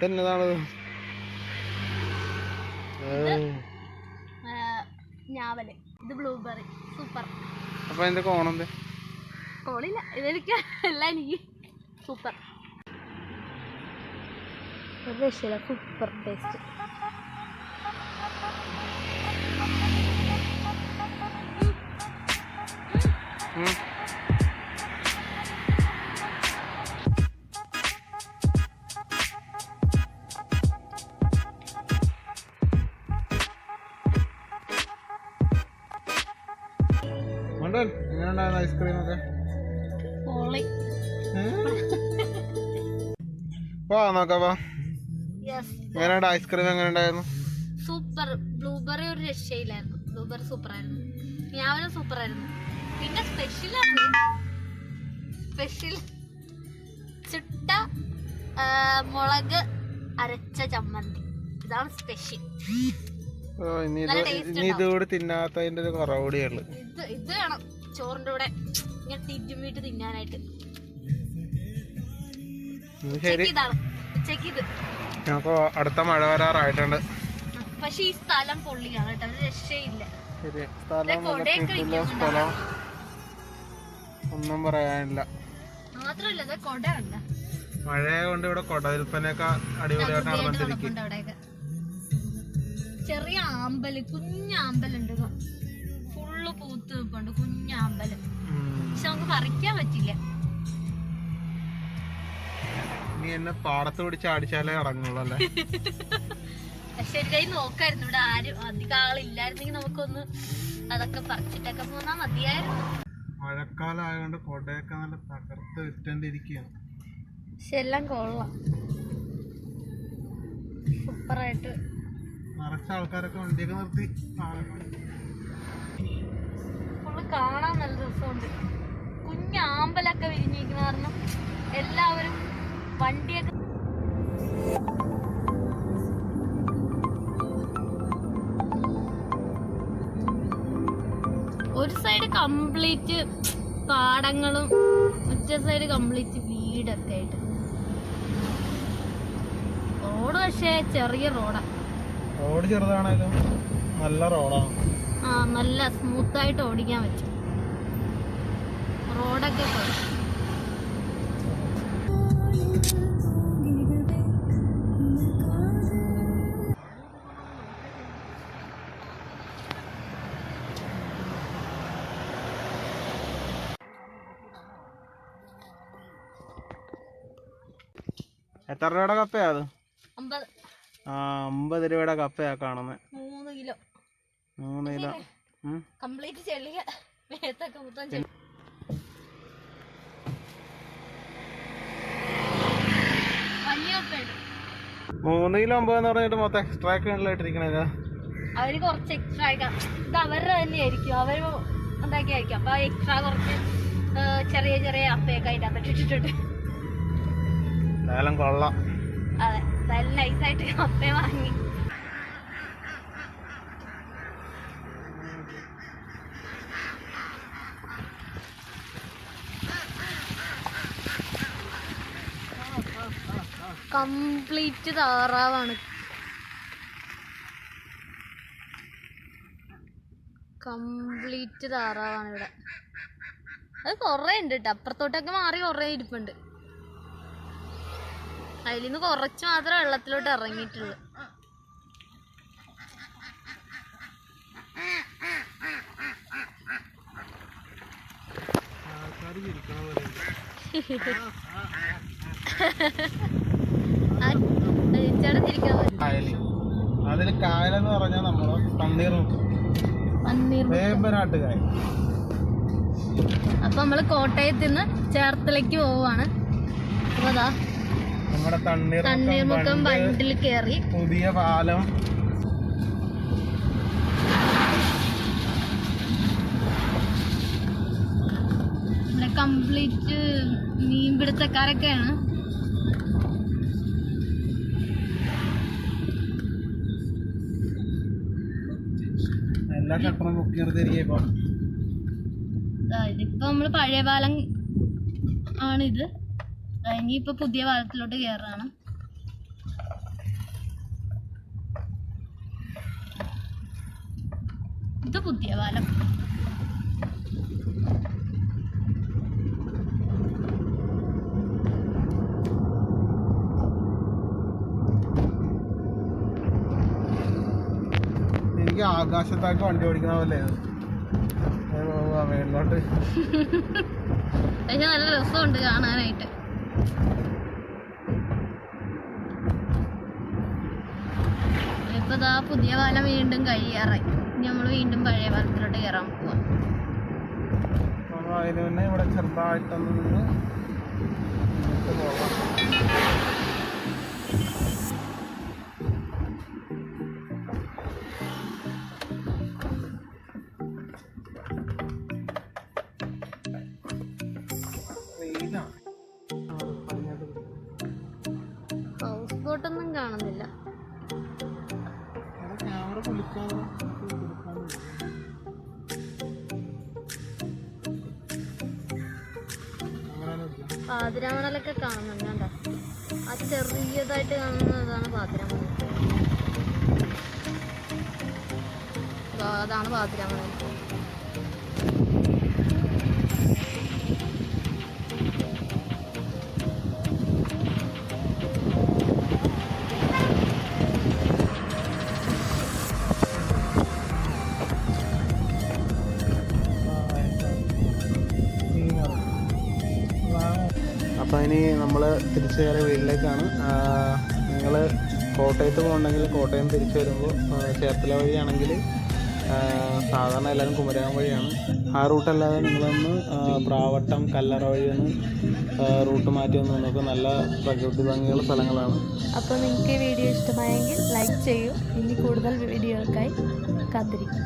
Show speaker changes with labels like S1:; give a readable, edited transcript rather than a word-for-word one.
S1: ഇതെന്നതാണ്?
S2: ഞാവല്. ഇത് blueberry. Super.
S1: അപ്പൊ എന്റെ കോണെന്ത്?
S2: കോളില്ല, ഇതെനിക്ക് എല്ലാം എനിക്ക് സൂപ്പർ. ഒരു രക്ഷയില്ല, സൂപ്പർ ടേസ്റ്റ്.
S1: എങ്ങനെയുണ്ടായിരുന്നു ഐസ്ക്രീം ഒക്കെ? നോക്കാ എങ്ങനെയുണ്ട് ഐസ്ക്രീം? എങ്ങനെയുണ്ടായിരുന്നു?
S2: സൂപ്പർ. ബ്ലൂബെറി ഒരു രക്ഷയില്ലായിരുന്നു. ബ്ലൂബെറി സൂപ്പർ ആയിരുന്നു. ഞാവലും സൂപ്പർ ആയിരുന്നു. പിന്നെ സ്പെഷ്യൽ ചുട്ട മുളക് അരച്ച ചമ്മന്തി. ഇതാണ് സ്പെഷ്യൽ.
S1: ഇതുകൂടി തിന്നാത്തതിന്റെ ഒരു കുറവുകൂടിയുള്ളു.
S2: ഇത് വേണം ചോറിന്റെ കൂടെ ഇങ്ങനെ തിരുമ്മിട്ട് തിന്നാനായിട്ട്.
S1: ഞങ്ങൾക്ക് അടുത്ത മഴ വരാറായിട്ടുണ്ട്.
S2: പക്ഷെ ഈ സ്ഥലം പൊള്ളിയാണ് കേട്ടോ, രക്ഷയില്ല.
S1: സ്ഥലം ഒന്നും പറയാനില്ല.
S2: മാത്രല്ല കൊട ഉണ്ട്.
S1: മഴയെ കൊണ്ട് ഇവിടെ കൊട വിൽപ്പനയൊക്കെ അടിപൊളിയായിട്ട് നടന്നിരിക്കും.
S2: ചെറിയ ആമ്പല്, കുഞ്ഞാമ്പലുണ്ട്, ഫുള്ള് പൂത്ത് നിൽപ്പുണ്ട്, കുഞ്ഞാമ്പല്. പക്ഷെ നമുക്ക് പറിക്കാൻ പറ്റില്ല.
S1: നീ എന്നെ പാടത്ത് പിടിച്ച് അടിച്ചാലേ ഇറങ്ങുള്ളൂ അല്ലേ?
S2: പക്ഷെ ഒരു കൈ നോക്കായിരുന്നു, ഇവിടെ ആരും അധികം ആളില്ലായിരുന്നെങ്കിൽ നമുക്കൊന്ന് അതൊക്കെ പറിച്ചിട്ടൊക്കെ പോന്നാ മതിയായിരുന്നു.
S1: മഴക്കാലം ആയതുകൊണ്ട് കൊടയൊക്കെ നല്ല തകർത്ത് വിറ്റണ്ടിരിക്കുകയാണ്.
S2: പക്ഷെ എല്ലാം കൊള്ളാം, സൂപ്പറായിട്ട്.
S1: നിറച്ച ആൾക്കാരൊക്കെ വണ്ടിയൊക്കെ നിർത്തി
S2: ഫുള്ള് കാണാൻ നല്ല രസമുണ്ട്. കുഞ്ഞാമ്പലൊക്കെ വിരിഞ്ഞിരിക്കുന്ന കാരണം എല്ലാവരും വണ്ടിയൊക്കെ. ഒരു സൈഡ് കംപ്ലീറ്റ് പാടങ്ങളും മറ്റേ സൈഡ് കംപ്ലീറ്റ് വീടൊക്കെ ആയിട്ട്. റോഡ് പക്ഷേ ചെറിയ റോഡാ.
S1: റോഡ് ചെറുതാണേലും നല്ല റോഡാണ്.
S2: നല്ല സ്മൂത്തായിട്ട് ഓടിക്കാൻ പറ്റും. റോഡൊക്കെ
S1: എത്ര രൂപയുടെ കപ്പയാ അത്?
S2: 50.
S1: 50 രൂപയുടെ കപ്പയാ കാണുന്നത്.
S2: 3 കിലോ.
S1: 3 കിലോ
S2: കംപ്ലീറ്റ് ചെളിയ മേത്തൊക്കെ മൊത്തം.
S1: 3 കിലോ 50 എന്ന് പറഞ്ഞിട്ട് മൊത്തം എക്സ്ട്രാ ഒക്കെ ഇട്ടിരിക്കണത്.
S2: അവര് കുറച്ച് എക്സ്ട്രാ ആക്കാം. ഇത് അവരുടെ തന്നെയായിരിക്കും, അവര് ഉണ്ടാക്കിയായിരിക്കും. അപ്പൊ എക്സ്ട്രാ കുറച്ച് ചെറിയ ചെറിയ അപ്പയൊക്കെ അതിനകത്ത് ഇട്ടിട്ടുണ്ട്.
S1: എന്തായാലും കൊള്ളാം.
S2: അതെ, എന്തായാലും നൈസായിട്ട് അപ്പ വാങ്ങി. കംപ്ലീറ്റ് താറാവാണ്. ഇവിടെ. അത് കൊറേ ഉണ്ട് കേട്ടോ, അപ്പുറത്തോട്ടൊക്കെ മാറി കൊറേ ഇരിപ്പുണ്ട്. അതിൽ നിന്ന് കുറച്ച് മാത്രമേ വെള്ളത്തിലോട്ട് ഇറങ്ങിയിട്ടുള്ളൂ.
S1: അതില് കായലെന്ന് പറഞ്ഞാൽ നമ്മള് തണ്ണീർമുക്കം.
S2: അപ്പൊ നമ്മള് കോട്ടയത്ത് നിന്ന് ചേർത്തലയ്ക്ക് പോവാണ്. അപ്പൊ അതാ
S1: നമ്മുടെ
S2: തണ്ണീർമുക്കം ബണ്ടിൽ കയറി.
S1: പുതിയ പാലം.
S2: ഇവിടെ കംപ്ലീറ്റ് മീൻപിടുത്തക്കാരൊക്കെയാണ്.
S1: എല്ലാ ഷട്ടറും ബുക്ക് ചെയ്തിരിക്കും.
S2: ഇതിപ്പോ നമ്മള് പഴയ പാലം ആണിത്. ഇനിയിപ്പോ പുതിയ പാലത്തിലോട്ട് കയറാണ്. ഇത് പുതിയ പാലം.
S1: എനിക്ക് ആകാശത്താക്ക് വണ്ടി ഓടിക്കുന്ന പോലെ മേളിലോട്ട്.
S2: പക്ഷെ നല്ല രസമുണ്ട് കാണാനായിട്ട്. ഇപ്പൊ ഇതാ പുതിയ പാലം വീണ്ടും കഴിയാറായി. ഇനി നമ്മൾ വീണ്ടും പഴയ പാലത്തിലോട്ട് കയറാൻ പോവാം.
S1: അതിന് മുന്നേ ഇവിടെ ചെറുതായിട്ടൊന്ന് നിന്ന് പോകാം.
S2: ഹൗസ് ബോട്ടൊന്നും കാണുന്നില്ല. പാതിരാമണലൊക്കെ കാണുന്നുണ്ട്. കണ്ടോ, ആ ചെറിയതായിട്ട് കാണുന്നതാണ് പാതിരാമണൽ. അതാണ് പാതിരാമണൽ.
S1: അപ്പോൾ ഇനി നമ്മൾ തിരിച്ചു കയറി വീട്ടിലേക്കാണ്. നിങ്ങൾ കോട്ടയത്ത് പോകണമെങ്കിൽ കോട്ടയം തിരിച്ചു വരുമ്പോൾ ചേർത്തല വഴിയാണെങ്കിൽ സാധാരണ എല്ലാവരും കുമരകം വഴിയാണ്. ആ റൂട്ടല്ലാതെ നിങ്ങളൊന്ന് പ്രാവട്ടം കല്ലറ വഴിയൊന്ന് റൂട്ട് മാറ്റി വന്ന് നിങ്ങൾക്ക് നല്ല പ്രകൃതി ഭംഗിയുള്ള സ്ഥലങ്ങളാണ്.
S2: അപ്പോൾ നിങ്ങൾക്ക് ഈ വീഡിയോ ഇഷ്ടമായെങ്കിൽ ലൈക്ക് ചെയ്യൂ. ഇനി കൂടുതൽ വീഡിയോകൾക്കായി കാത്തിരിക്കും.